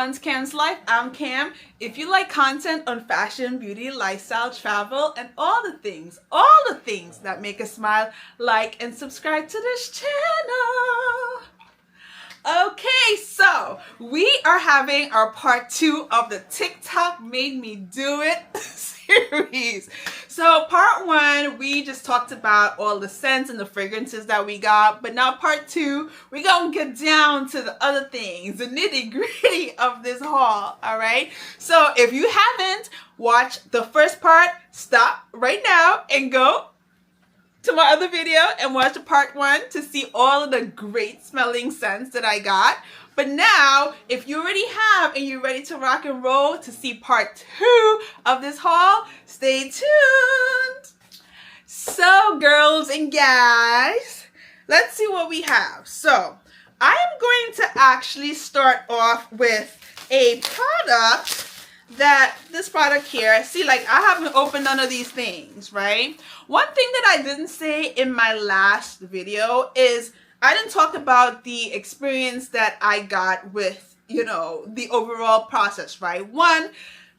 One's Cam's Life. I'm Cam. If you like content on fashion, beauty, lifestyle, travel, and all the things that make us smile, like and subscribe to this channel. Okay, so we are having our part 2 of the TikTok Made Me Do It series. So part 1, we just talked about all the scents and the fragrances that we got, but now part 2, we're gonna get down to the other things, the nitty-gritty of this haul. All right, so if you haven't watched the first part, stop right now and go to my other video and watch the part 1 to see all of the great smelling scents that I got. But now, if you already have and you're ready to rock and roll to see part 2 of this haul, stay tuned. So girls and guys, let's see what we have. So I am going to actually start off with a product that this product here. See, like, I haven't opened none of these things, right? One thing that I didn't say in my last video is I didn't talk about the experience that I got with, you know, the overall process, right? One,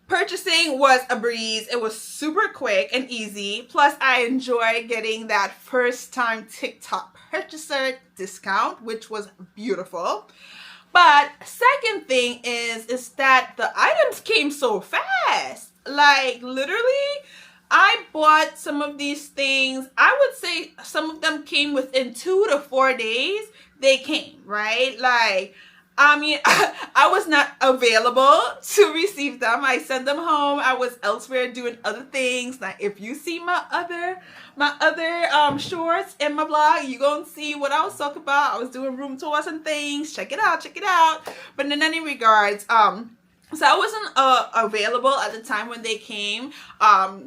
purchasing was a breeze. It was super quick and easy. Plus, I enjoy getting that first time TikTok purchaser discount, which was beautiful. But second thing is that the items came so fast. Like, literally, I bought some of these things. I would say some of them came within 2 to 4 days. They came, right? Like, I mean, I was not available to receive them. I sent them home. I was elsewhere doing other things. Like, if you see my other shorts in my blog, you're gonna see what I was talking about. I was doing room tours and things. Check it out. But in any regards, so I wasn't available at the time when they came.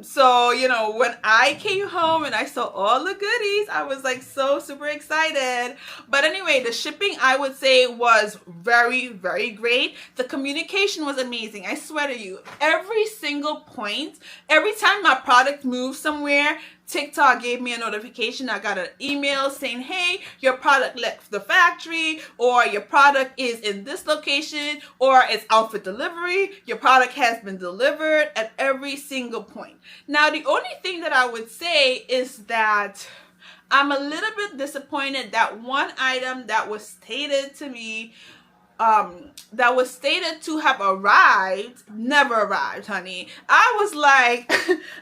So, you know, when I came home and I saw all the goodies, I was like so super excited. But anyway, the shipping, I would say, was very, very great. The communication was amazing. I swear to you, every single point, every time my product moved somewhere, TikTok gave me a notification. I got an email saying, hey, your product left the factory, or your product is in this location, or it's out for delivery. Your product has been delivered at every single point. Now, the only thing that I would say is that I'm a little bit disappointed that one item that was stated to me, that was stated to have arrived, never arrived, honey. I was like,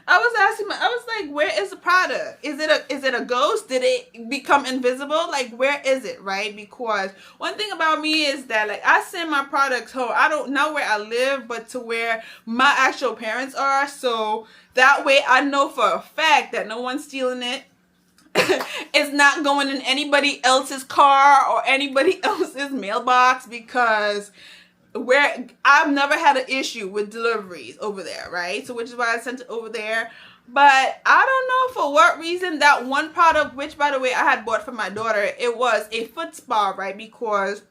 I was like, where is the product? Is it a ghost? Did it become invisible? Like, where is it, right? Because one thing about me is that, like, I send my products home. I don't know where I live, but to where my actual parents are. So that way I know for a fact that no one's stealing it. It's not going in anybody else's car or anybody else's mailbox, because I've never had an issue with deliveries over there, right? So which is why I sent it over there. But I don't know for what reason that one product, which by the way I had bought for my daughter, it was a foot spa, right? Because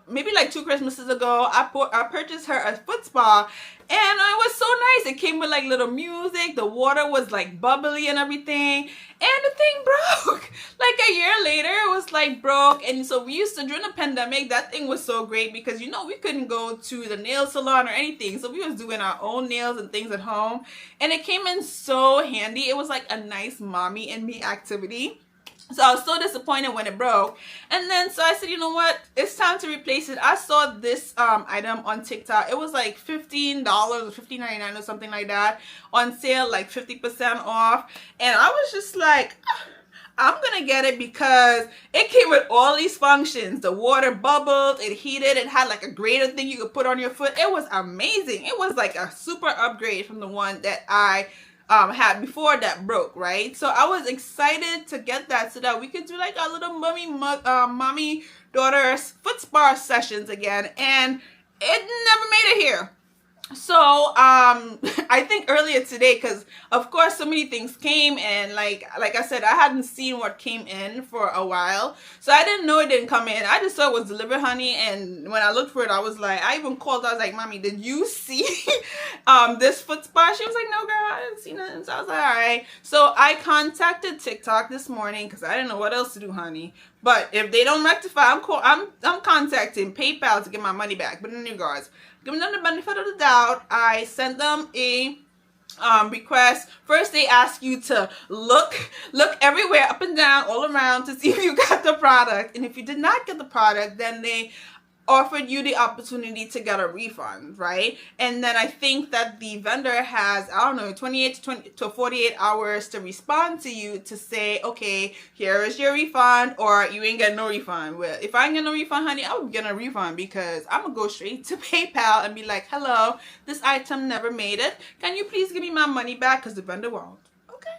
maybe like 2 Christmases ago, I purchased her a foot spa, and it was so nice. It came with like little music. The water was like bubbly and everything, and the thing broke. Like a year later, it was like broke. And so we used to, during the pandemic, that thing was so great because, you know, we couldn't go to the nail salon or anything, so we was doing our own nails and things at home, and it came in so handy. It was like a nice mommy and me activity. So I was so disappointed when it broke. And then so I said, you know what? It's time to replace it. I saw this item on TikTok. It was like $15 or $15.99 or something like that on sale, like 50% off. And I was just like, I'm gonna get it because it came with all these functions. The water bubbled, it heated, it had like a grater thing you could put on your foot. It was amazing. It was like a super upgrade from the one that I had before that broke, right? So I was excited to get that so that we could do like our little mommy daughter foot spa sessions again, and it never made it here. So I think earlier today, because of course so many things came, and like I said, I hadn't seen what came in for a while, so I didn't know it didn't come in. I just saw it was delivered, honey, and when I looked for it, I was like, I even called. I was like, Mommy, did you see this foot spa? She was like, no girl, I didn't see nothing. And so I was like, all right. So I contacted TikTok this morning because I didn't know what else to do, honey. But if they don't rectify, I'm contacting PayPal to get my money back. But in regards, giving them the benefit of the doubt, I sent them a request. First, they ask you to look everywhere, up and down, all around, to see if you got the product. And if you did not get the product, then they offered you the opportunity to get a refund, right? And then I think that the vendor has, I don't know, 28 to 48 hours to respond to you to say, okay, here is your refund, or you ain't getting no refund. Well, if I ain't getting no refund, honey, I would get a refund, because I'm gonna go straight to PayPal and be like, hello, this item never made it. Can you please give me my money back? Because the vendor won't. Okay.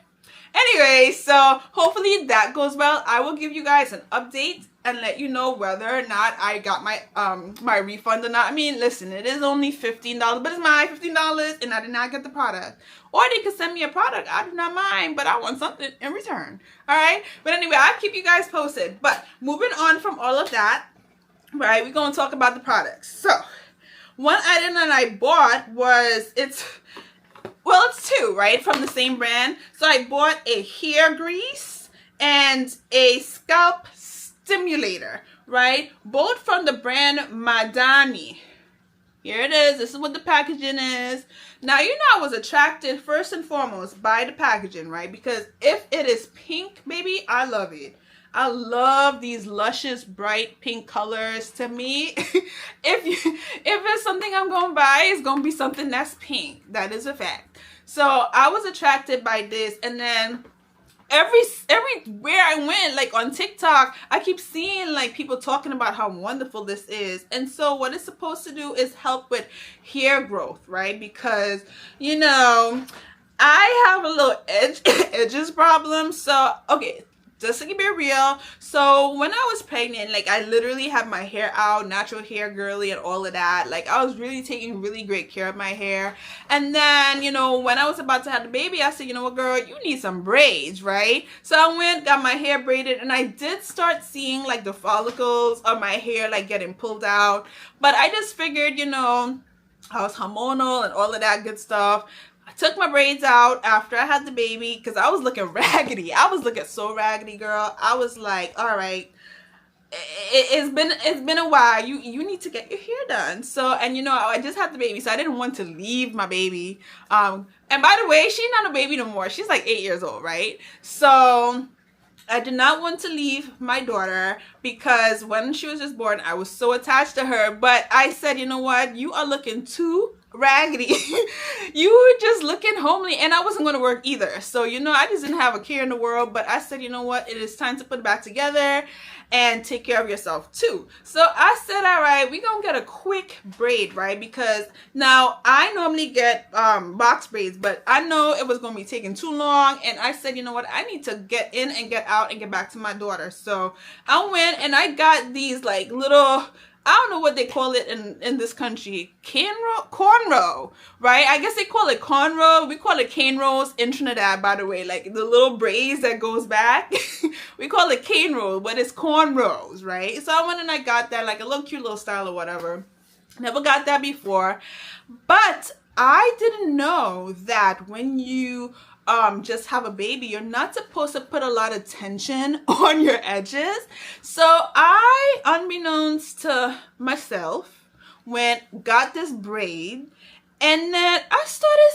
Anyway, so hopefully that goes well. I will give you guys an update and let you know whether or not I got my my refund or not. I mean, listen, it is only $15, but it's my $15 and I did not get the product. Or they could send me a product. I do not mind, but I want something in return. All right? But anyway, I'll keep you guys posted. But moving on from all of that, right, we're going to talk about the products. So, one item that I bought was, it's two, right, from the same brand. So I bought a hair grease and a scalp stimulator, right? Both from the brand Madani. Here it is. This is what the packaging is. Now, you know, I was attracted first and foremost by the packaging, right? Because if it is pink, baby, I love it. I love these luscious, bright pink colors. To me, if it's something I'm going to buy, it's going to be something that's pink. That is a fact. So I was attracted by this, and then everywhere I went, like on TikTok, I keep seeing like people talking about how wonderful this is. And so what it's supposed to do is help with hair growth, right? Because, you know, I have a little edges problem. So, okay, just to be real, so when I was pregnant, like I literally had my hair out, natural hair girly and all of that. Like I was really taking really great care of my hair. And then, you know, when I was about to have the baby, I said, you know what, girl, you need some braids, right? So I went, got my hair braided, and I did start seeing like the follicles of my hair like getting pulled out. But I just figured, you know, I was hormonal and all of that good stuff. I took my braids out after I had the baby because I was looking raggedy. I was looking so raggedy, girl. I was like, all right, it's been a while. You need to get your hair done. So, and you know, I just had the baby, so I didn't want to leave my baby. And by the way, she's not a baby no more. She's like 8 years old, right? So I did not want to leave my daughter because when she was just born, I was so attached to her. But I said, you know what? You are looking too raggedy. You were just looking homely, and I wasn't going to work either. So, you know, I just didn't have a care in the world. But I said, you know what? It is time to put it back together and take care of yourself too. So I said, all right, we're gonna get a quick braid, right? Because now I normally get box braids, but I know it was gonna be taking too long, and I said, you know what, I need to get in and get out and get back to my daughter. So I went and I got these like little, I don't know what they call it in this country. Cornrow, right? I guess they call it cornrow. We call it cane rolls in Trinidad, by the way. Like the little braids that goes back. We call it cane roll, but it's cornrows, right? So I went and I got that, like a little cute little style or whatever. Never got that before. But I didn't know that when you just have a baby, you're not supposed to put a lot of tension on your edges. So I, unbeknownst to myself, got this braid, and then I started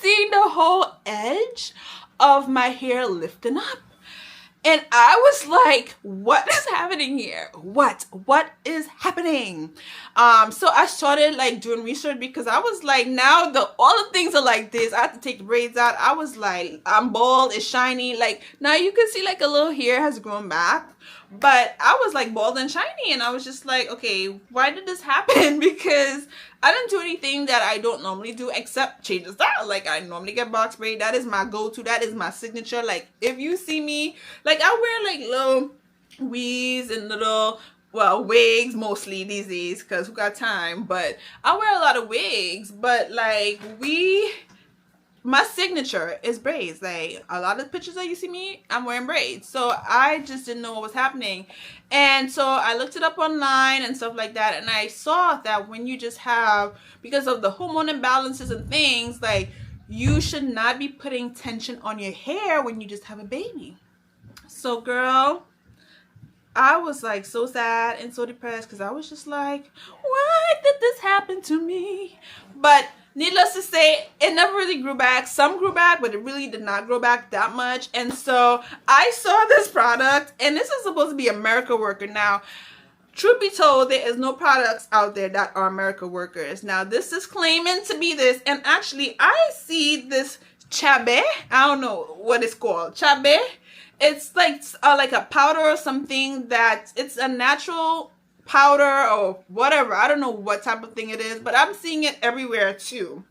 seeing the whole edge of my hair lifting up. And I was like, what is happening here? What is happening? So I started like doing research because I was like, now all the things are like this. I have to take the braids out. I was like, I'm bald, it's shiny. Like now you can see like a little hair has grown back. But I was like bald and shiny, and I was just like, okay, why did this happen? Because I didn't do anything that I don't normally do except change the style. Like I normally get box braid. That is my go-to. That is my signature. Like if you see me, like I wear like little weaves and little, well, wigs mostly these days because who got time? But I wear a lot of wigs. But like my signature is braids. Like a lot of pictures that you see me, I'm wearing braids. So I just didn't know what was happening. And so I looked it up online and stuff like that. And I saw that when you just have, because of the hormone imbalances and things, like you should not be putting tension on your hair when you just have a baby. So girl, I was like so sad and so depressed because I was just like, why did this happen to me? But needless to say, it never really grew back. Some grew back, but it really did not grow back that much. And so I saw this product, and this is supposed to be a miracle worker. Now, truth be told, there is no products out there that are miracle workers. Now, this is claiming to be this, and actually, I see this chabe. I don't know what it's called. Chabe. It's like a powder or something that it's a natural powder or whatever. I don't know what type of thing it is, but I'm seeing it everywhere too.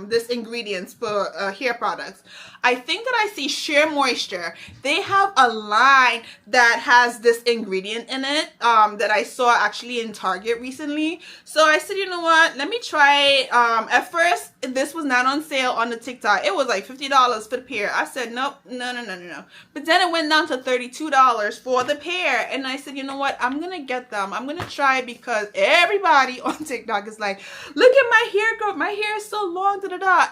This ingredients for hair products. I think that I see Sheer Moisture. They have a line that has this ingredient in it that I saw actually in Target recently. So I said, you know what? Let me try it. At first, this was not on sale on the TikTok. It was like $50 for the pair. I said, nope, no. But then it went down to $32 for the pair. And I said, you know what? I'm going to get them. I'm going to try it because everybody on TikTok is like, look at my hair growth. My hair is so long,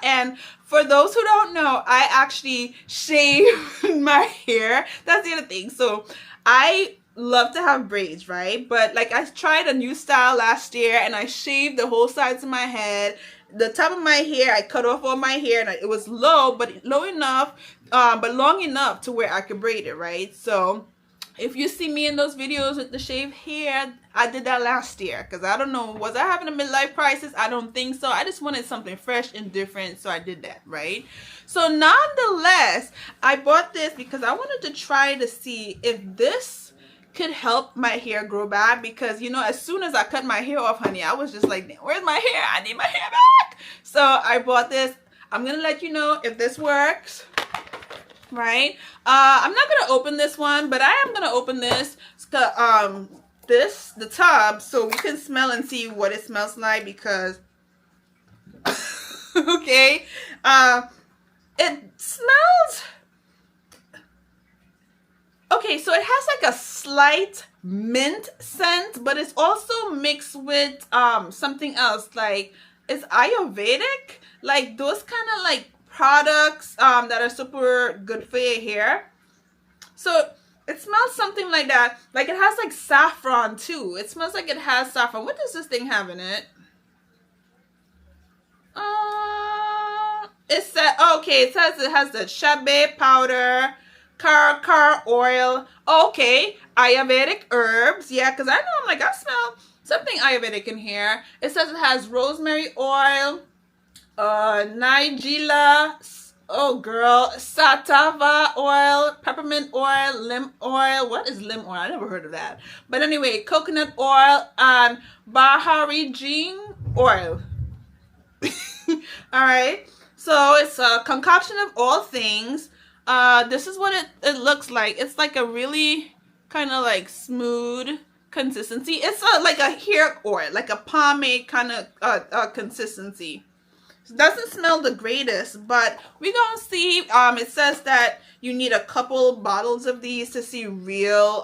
And for those who don't know, I actually shave my hair. That's the other thing. So I love to have braids, right? But like I tried a new style last year and I shaved the whole sides of my head. The top of my hair, I cut off all my hair, and it was low, but low enough, but long enough to where I could braid it, right? So if you see me in those videos with the shaved hair, I did that last year because I don't know, was I having a midlife crisis? I don't think so. I just wanted something fresh and different, so I did that, right? So nonetheless, I bought this because I wanted to try to see if this could help my hair grow back, because you know, as soon as I cut my hair off, honey, I was just like, where's my hair? I need my hair back. So I bought this. I'm gonna let you know if this works, right? I'm not gonna open this one, but I am gonna open this the tub, so we can smell and see what it smells like, because okay, it smells okay. So it has like a slight mint scent, but it's also mixed with something else, like it's Ayurvedic, like those kind of like products that are super good for your hair. So it smells something like that. Like it has like saffron too. It smells like it has saffron. What does this thing have in it? It said, okay, it says it has the chabe powder, car oil. Okay, Ayurvedic herbs. Yeah, because I know, I'm like, I smell something Ayurvedic in here. It says it has rosemary oil, Nigella, oh girl, satava oil, peppermint oil, lim oil. What is lim oil? I never heard of that. But anyway, coconut oil and bahari jing oil. All right, so it's a concoction of all things. This is what it looks like. It's like a really kind of like smooth consistency. It's like a hair oil, like a pomade kind of consistency. It doesn't smell the greatest, but we're gonna see. It says that you need a couple bottles of these to see a real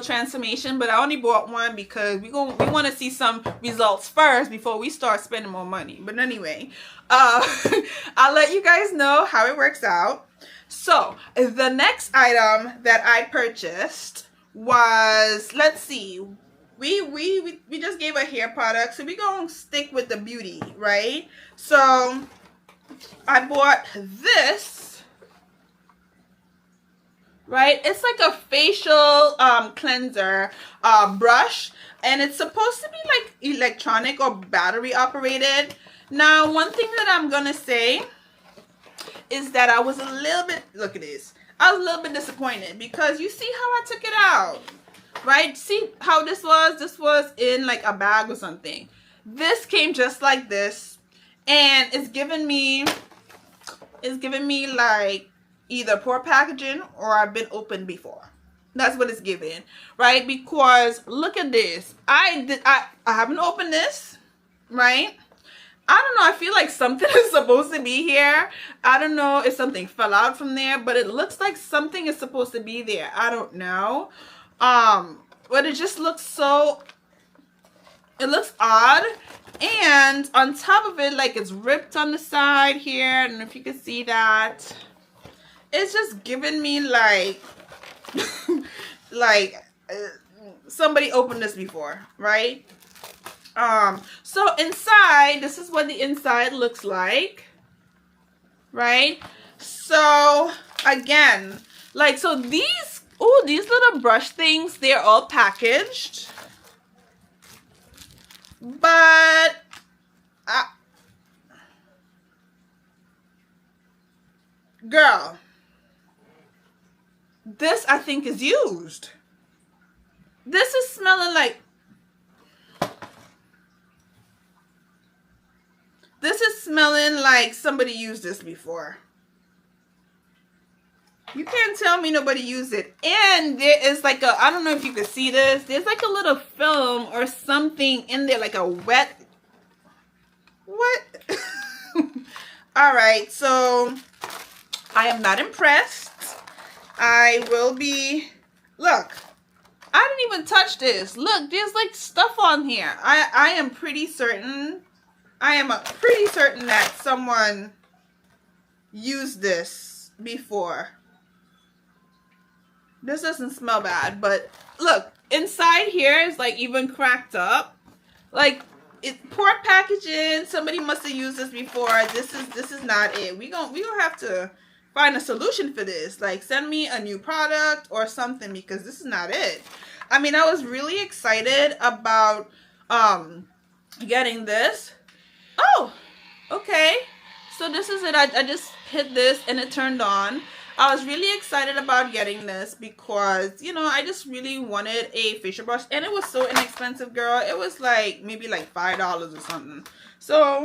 transformation, but I only bought one because we want to see some results first before we start spending more money. But anyway, I'll let you guys know how it works out. So the next item that I purchased was, let's see, we just gave a hair product, so we're gonna stick with the beauty, right? So I bought this, right? It's like a facial cleanser brush, and it's supposed to be like electronic or battery operated. Now, one thing that I'm gonna say is that I was a little bit, look at this, I was a little bit disappointed, because you see how I took it out, right? See how this was in like a bag or something. This came just like this, and it's giving me like either poor packaging or I've been opened before. That's what it's giving, right? Because look at this. I haven't opened this, right? I don't know. I feel like something is supposed to be here. I don't know if something fell out from there, but it looks like something is supposed to be there. I don't know. But it just looks so, it looks odd. And on top of it, like it's ripped on the side here. I don't know if you can see that. It's just giving me like, like somebody opened this before, right? So inside, this is what the inside looks like, right? So again, like, so these, oh, these little brush things, they're all packaged, but girl, this I think is used. This is smelling like, this is smelling like somebody used this before. You can't tell me nobody used it. And there is like a, I don't know if you can see this. There's like a little film or something in there, like a wet, what? All right, so I am not impressed. I will be, look, I didn't even touch this. Look, there's like stuff on here. I am pretty certain. I am pretty certain that someone used this before. This doesn't smell bad, but look, inside here is like even cracked up. Like, it, poor packaging. Somebody must have used this before. This is not it. We gonna have to find a solution for this. Like, send me a new product or something, because this is not it. I mean, I was really excited about getting this. Oh, okay. So this is it. I just hit this and it turned on. I was really excited about getting this because, you know, I just really wanted a facial brush. And it was so inexpensive, girl. It was like maybe like $5 or something. So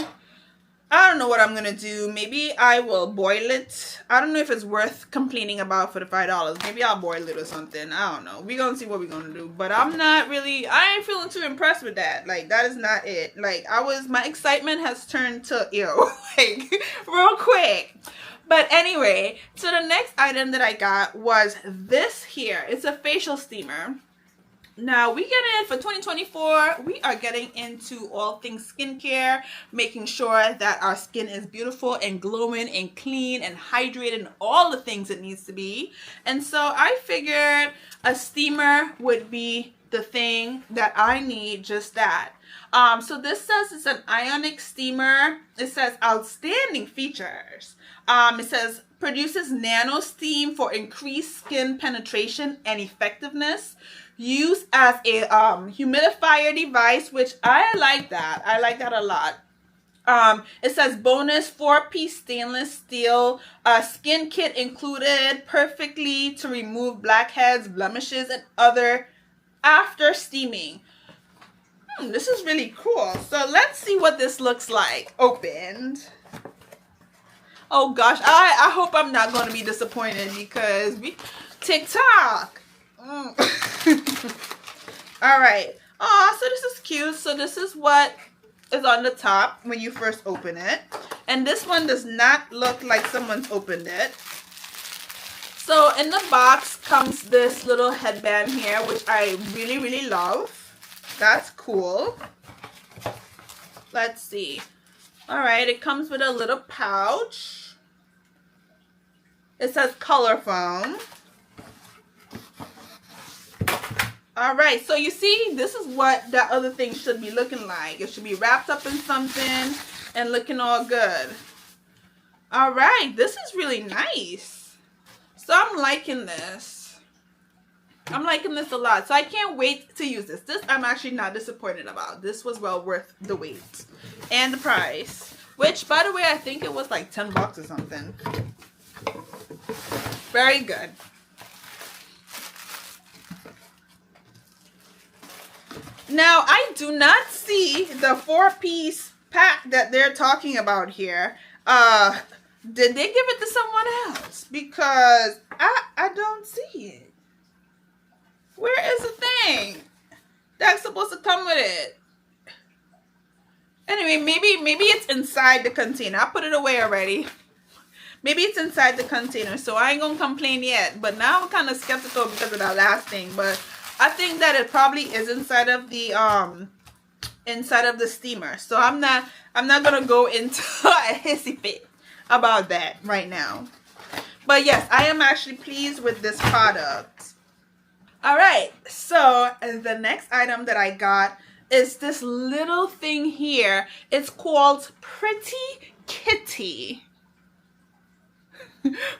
I don't know what I'm going to do. Maybe I will boil it. I don't know if it's worth complaining about for the $5. Maybe I'll boil it or something. I don't know. We're going to see what we're going to do. But I'm not really, I ain't feeling too impressed with that. Like, that is not it. Like, my excitement has turned to, ew, like, real quick. But anyway, so the next item that I got was this here. It's a facial steamer. Now, we get in for 2024, we are getting into all things skincare, making sure that our skin is beautiful and glowing and clean and hydrated and all the things it needs to be. And so I figured a steamer would be the thing that I need, just that. So this says it's an ionic steamer. It says outstanding features. It says produces nano steam for increased skin penetration and effectiveness. Used as a humidifier device, which I like that. I like that a lot. It says bonus 4-piece stainless steel skin kit included, perfectly to remove blackheads, blemishes, and other after steaming. This is really cool. So let's see what this looks like opened. Oh gosh, I hope I'm not going to be disappointed because TikTok. All right. Oh, so this is cute. So this is what is on the top when you first open it. And this one does not look like someone's opened it. So in the box comes this little headband here, which I really, really love. That's cool. Let's see. All right. It comes with a little pouch. It says color foam. All right, so you see, this is what that other thing should be looking like. It should be wrapped up in something and looking all good. All right, this is really nice. So I'm liking this. I'm liking this a lot. So I can't wait to use this. This I'm actually not disappointed about. This was well worth the wait and the price. Which, by the way, I think it was like 10 bucks or something. Very good. Now, I do not see the 4-piece pack that they're talking about here. Did they give it to someone else? Because I don't see it. Where is the thing that's supposed to come with it? Anyway, maybe it's inside the container. I put it away already. Maybe it's inside the container, so I ain't gonna complain yet. But now I'm kind of skeptical because of that last thing. But I think that it probably is inside of the steamer. So I'm not gonna go into a hissy fit about that right now. But yes, I am actually pleased with this product. All right, so the next item that I got is this little thing here. It's called Pretty Kitty.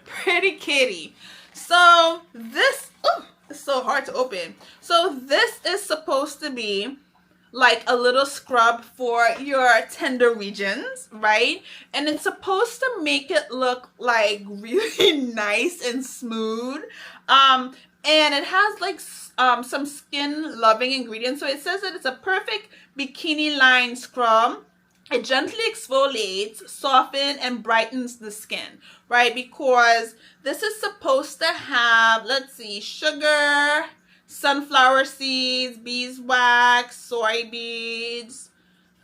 Pretty Kitty. So this, oh, it's so hard to open. So this is supposed to be like a little scrub for your tender regions, right? And it's supposed to make it look like really nice and smooth. And it has like some skin loving ingredients. So it says that it's a perfect bikini line scrub. It gently exfoliates, softens, and brightens the skin, right? Because this is supposed to have, let's see, sugar, sunflower seeds, beeswax, soy beads.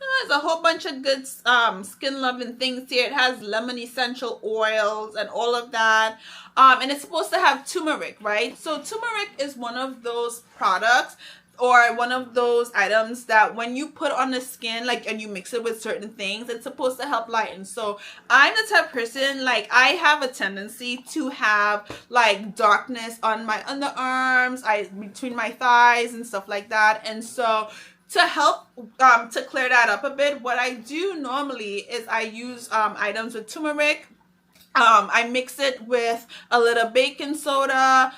There's a whole bunch of good skin loving things here. It has lemon essential oils and all of that. And it's supposed to have turmeric, right? So turmeric is one of those products or one of those items that when you put on the skin, like, and you mix it with certain things, it's supposed to help lighten. So I'm the type of person, like, I have a tendency to have like darkness on my underarms, between my thighs and stuff like that. And so to help to clear that up a bit, what I do normally is I use items with turmeric. I mix it with a little baking soda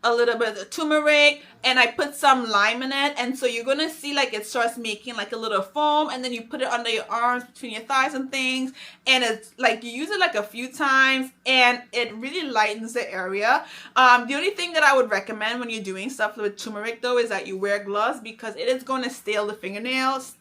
a little bit of turmeric, and I put some lime in it. And so you're gonna see like it starts making like a little foam, and then you put it under your arms, between your thighs and things, and it's like you use it like a few times and it really lightens the area. The only thing that I would recommend when you're doing stuff with turmeric though is that you wear gloves, because it is going to stain the fingernails.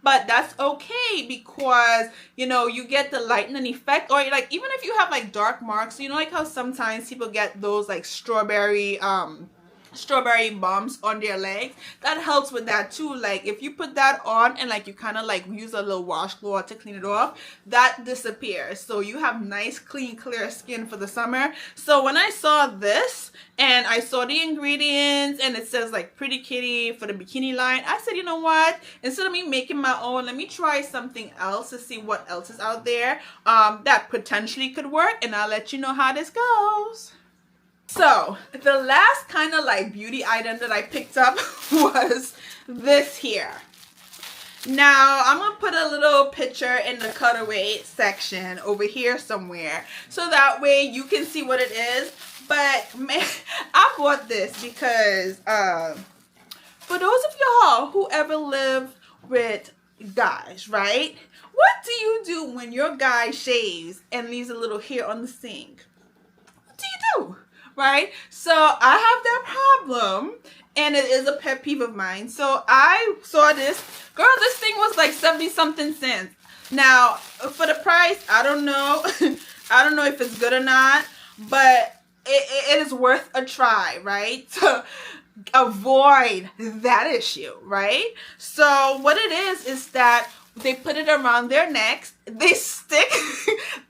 But that's okay, because you know you get the lightening effect. Or like even if you have like dark marks, you know, like how sometimes people get those like strawberry bumps on their legs, that helps with that too. Like if you put that on and like you kind of like use a little washcloth to clean it off, that disappears. So you have nice clean clear skin for the summer. So when I saw this and I saw the ingredients and it says like Pretty Kitty for the bikini line, I said, you know what, instead of me making my own, let me try something else to see what else is out there that potentially could work, and I'll let you know how this goes. So the last kind of like beauty item that I picked up was this here. Now I'm gonna put a little picture in the cutaway section over here somewhere, so that way you can see what it is. But man, I bought this because for those of y'all who ever live with guys, right? What do you do when your guy shaves and leaves a little hair on the sink? What do you do? Right? So I have that problem, and it is a pet peeve of mine. So I saw this. Girl, this thing was like 70 something cents. Now, for the price, I don't know. I don't know if it's good or not, but it is worth a try, right? To avoid that issue, right? So what it is that they put it around their necks. They stick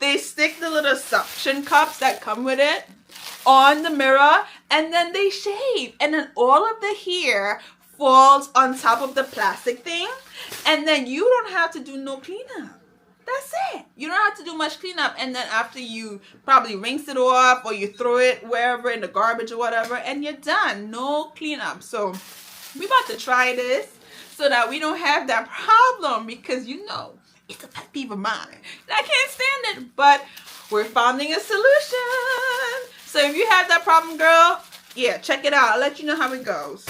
the little suction cups that come with it on the mirror, and then they shave, and then all of the hair falls on top of the plastic thing, and then you don't have to do no cleanup. That's it. You don't have to do much cleanup. And then after you probably rinse it off or you throw it wherever in the garbage or whatever, and you're done. No cleanup. So we about to try this so that we don't have that problem, because you know it's a pet peeve of mine. I can't stand it, but we're finding a solution. So if you have that problem, girl, yeah, check it out. I'll let you know how it goes.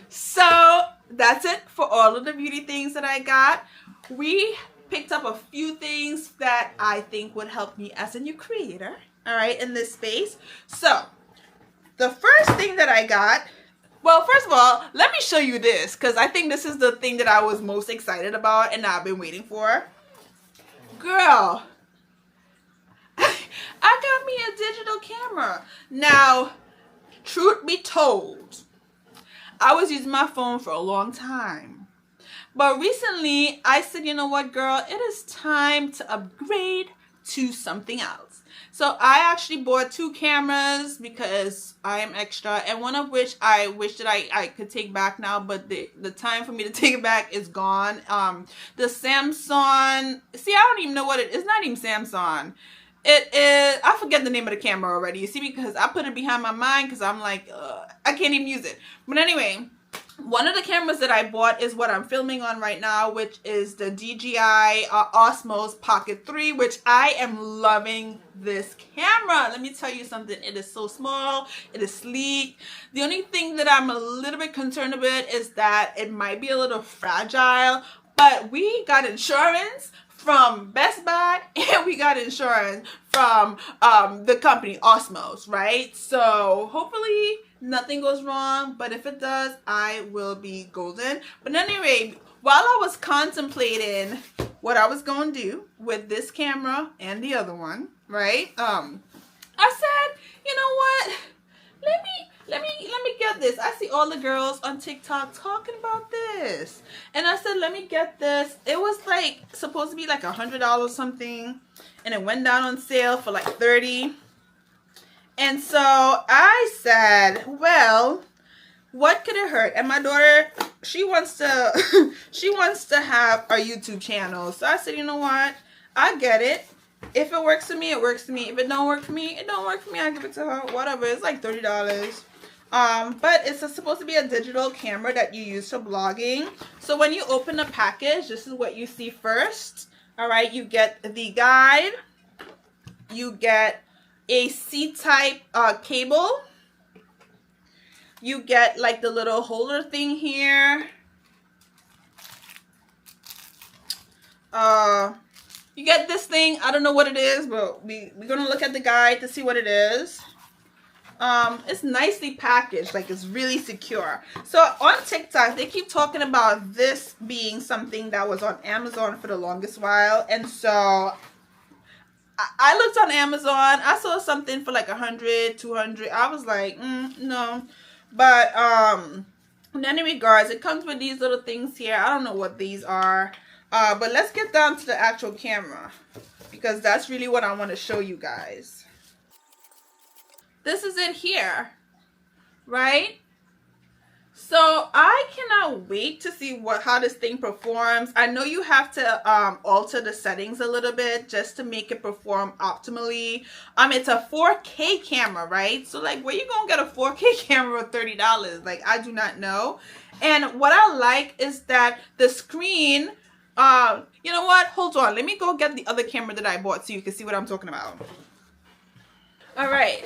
So that's it for all of the beauty things that I got. We picked up a few things that I think would help me as a new creator, all right, in this space. So the first thing that I got, well, first of all, let me show you this, because I think this is the thing that I was most excited about and I've been waiting for. Girl, I got me a digital camera. Now, truth be told, I was using my phone for a long time. But recently, I said, you know what, girl? It is time to upgrade to something else. So I actually bought 2 cameras because I am extra, and one of which I wish that I could take back now, but the time for me to take it back is gone. The Samsung, see, I don't even know what it's not even Samsung. It is, I forget the name of the camera already, you see, because I put it behind my mind because I'm like, I can't even use it. But anyway, one of the cameras that I bought is what I'm filming on right now, which is the DJI Osmos Pocket 3, which I am loving this camera. Let me tell you something. It is so small. It is sleek. The only thing that I'm a little bit concerned about is that it might be a little fragile, but we got insurance from Best Buy and we got insurance from the company Osmos, right? So hopefully nothing goes wrong, but if it does, I will be golden. But anyway, while I was contemplating what I was going to do with this camera and the other one, right? I said, you know what? Let me get this. I see all the girls on TikTok talking about this. And I said, let me get this. It was like supposed to be like $100 something, and it went down on sale for like $30. And so I said, well, what could it hurt? And my daughter, she wants to she wants to have a YouTube channel. So I said, you know what? I get it. If it works for me, it works for me. If it don't work for me, it don't work for me. I give it to her. Whatever. It's like $30. But it's supposed to be a digital camera that you use for blogging. So when you open the package, this is what you see first. All right, you get the guide. You get a C-type cable. You get like the little holder thing here. You get this thing. I don't know what it is, but we're gonna look at the guide to see what it is. It's nicely packaged, like it's really secure. So on TikTok, they keep talking about this being something that was on Amazon for the longest while, and so I looked on Amazon. I saw something for like 100, 200. I was like, no. But in any regards, it comes with these little things here. I don't know what these are. But let's get down to the actual camera, because that's really what I want to show you guys. This is it here, right? So I cannot wait to see how this thing performs. I know you have to alter the settings a little bit just to make it perform optimally. It's a 4K camera, right? So like, where you gonna get a 4K camera for $30? Like, I do not know. And what I like is that the screen, you know what? Hold on. Let me go get the other camera that I bought so you can see what I'm talking about. All right.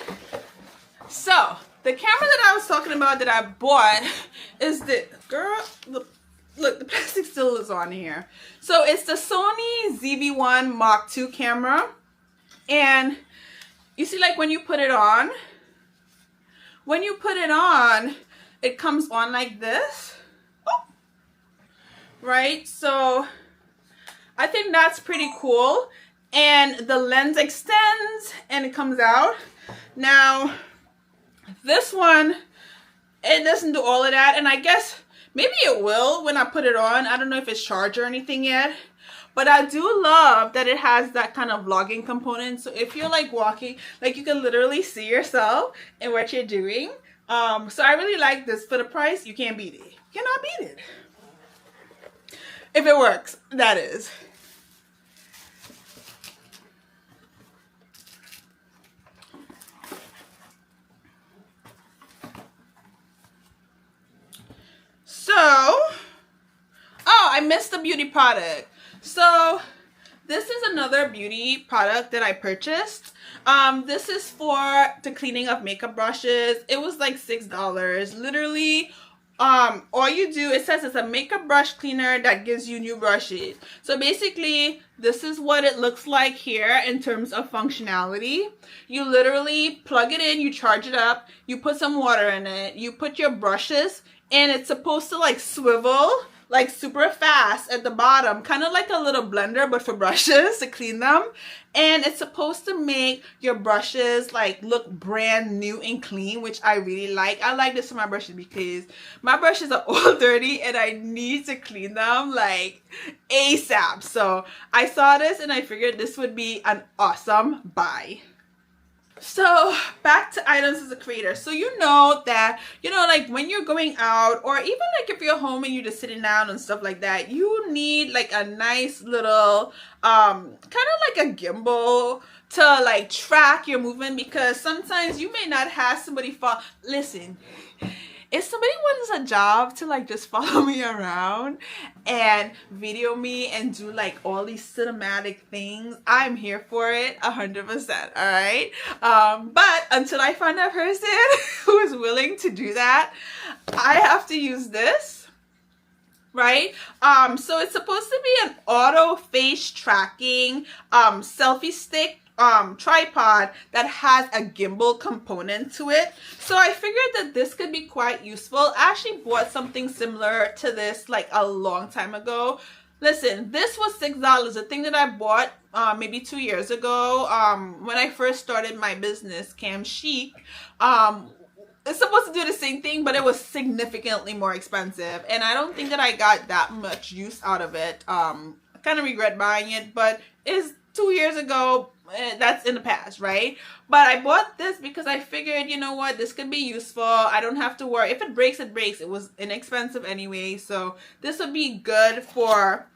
So the camera that I was talking about that I bought is the, girl, look, the plastic still is on here. So it's the Sony ZV-1 Mark II camera. And you see, like when you put it on, it comes on like this. Oh. Right? So I think that's pretty cool. And the lens extends and it comes out. Now, this one, it doesn't do all of that, and I guess maybe it will when I put it on. I don't know if it's charged or anything yet, but I do love that it has that kind of vlogging component. So if you're like walking, like you can literally see yourself and what you're doing. So I really like this. For the price, you can't beat it. You cannot beat it. If it works, that is. So, I missed the beauty product. So, this is another beauty product that I purchased. This is for the cleaning of makeup brushes. It was like $6. Literally, all you do, it says it's a makeup brush cleaner that gives you new brushes. So basically, this is what it looks like here in terms of functionality. You literally plug it in, you charge it up, you put some water in it, you put your brushes, and it's supposed to like swivel like super fast at the bottom, kind of like a little blender but for brushes to clean them. And it's supposed to make your brushes like look brand new and clean, which I really like. I like this for my brushes because my brushes are all dirty and I need to clean them like ASAP. So I saw this and I figured this would be an awesome buy. So back to items as a creator. So you know that, like when you're going out, or even like if you're home and you're just sitting down and stuff like that, you need like a nice little kind of like a gimbal to like track your movement, because sometimes you may not have somebody listen, if somebody wants a job to like just follow me around and video me and do like all these cinematic things, I'm here for it 100%. All right. But until I find a person who is willing to do that, I have to use this. Right. So it's supposed to be an auto face tracking selfie stick tripod that has a gimbal component to it. So I figured that this could be quite useful. I actually bought something similar to this like a long time ago. Listen, this was $6. The thing that I bought maybe 2 years ago when I first started my business, Cam Chic. It's supposed to do the same thing, but it was significantly more expensive, and I don't think that I got that much use out of it. I kind of regret buying it, but it's 2 years ago. That's in the past, right? But I bought this because I figured, you know what, this could be useful. I don't have to worry. If it breaks, it breaks. It was inexpensive anyway, so this would be good for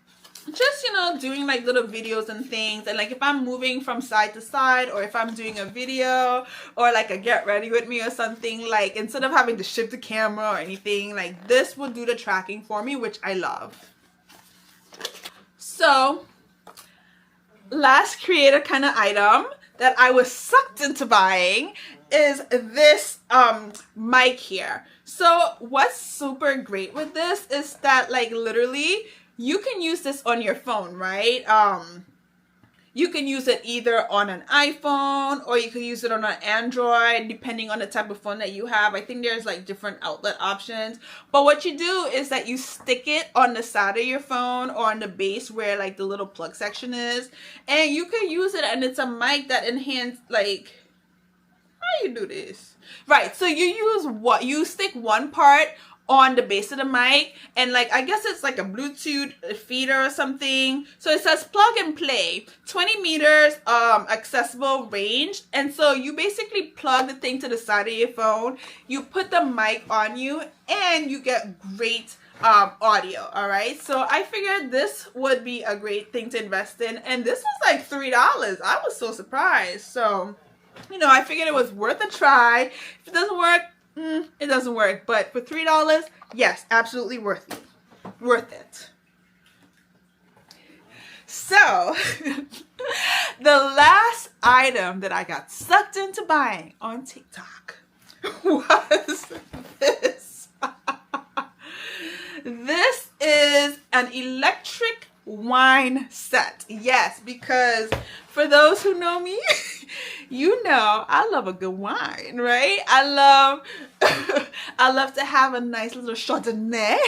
just, doing like little videos and things. And like if I'm moving from side to side, or if I'm doing a video or like a get ready with me or something, like instead of having to shift the camera or anything, like this will do the tracking for me, which I love. So last creator kind of item that I was sucked into buying is this mic here. So what's super great with this is that like literally you can use this on your phone, right? You can use it either on an iPhone or you can use it on an Android, depending on the type of phone that you have. I think there's like different outlet options. But what you do is that you stick it on the side of your phone or on the base where like the little plug section is. And you can use it, and it's a mic that enhances like, how you do this? Right, so you stick one part on the base of the mic, and like I guess it's like a Bluetooth feeder or something. So it says plug and play, 20 meters accessible range. And so you basically plug the thing to the side of your phone, you put the mic on you, and you get great audio. All right, so I figured this would be a great thing to invest in, and this was like $3. I was so surprised. So I figured it was worth a try. If it doesn't work, it doesn't work, but for $3, yes, absolutely worth it. So the last item that I got sucked into buying on TikTok was this. This is an electric wine set. Yes, because for those who know me, I love a good wine, right? I love to have a nice little Chardonnay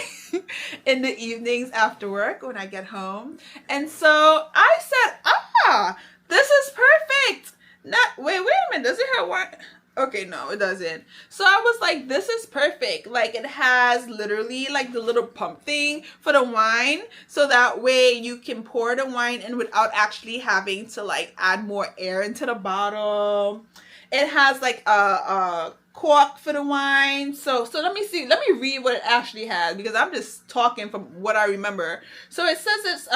in the evenings after work when I get home. And so I said, this is perfect. Wait a minute, does it have wine? Okay, no, it doesn't. So I was like, this is perfect. Like it has literally like the little pump thing for the wine. So that way you can pour the wine in without actually having to like add more air into the bottle. It has like a cork for the wine. So let me see. Let me read what it actually has, because I'm just talking from what I remember. So it says it's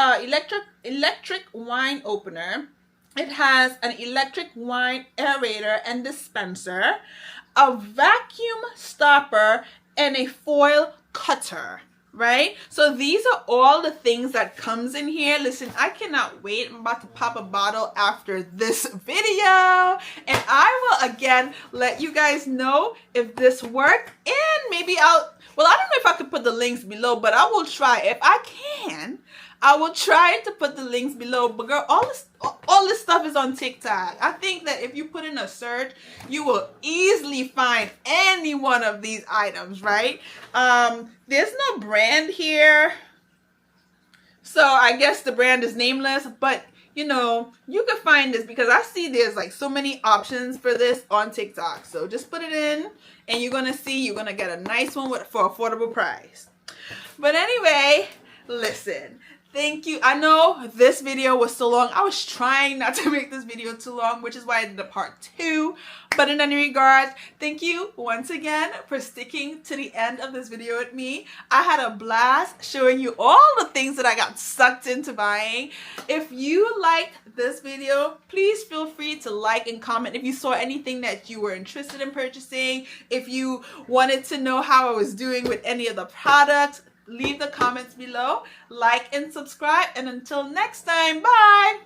electric wine opener. It has an electric wine aerator and dispenser, a vacuum stopper, and a foil cutter, right? So these are all the things that comes in here. Listen, I cannot wait. I'm about to pop a bottle after this video, and I will again let you guys know if this worked, and maybe I don't know if I could put the links below, but I will try. If I can, I will try to put the links below. But girl, all this stuff is on TikTok. I think that if you put in a search, you will easily find any one of these items, right? There's no brand here. So I guess the brand is nameless, but you know, you can find this because I see there's like so many options for this on TikTok. So just put it in and you're going to see you're going to get a nice one for affordable price. But anyway, listen. Thank you. I know this video was so long. I was trying not to make this video too long, which is why I did a part 2. But in any regards, thank you once again for sticking to the end of this video with me. I had a blast showing you all the things that I got sucked into buying. If you liked this video, please feel free to like and comment if you saw anything that you were interested in purchasing. If you wanted to know how I was doing with any of the products, leave the comments below, like and subscribe, and until next time, bye!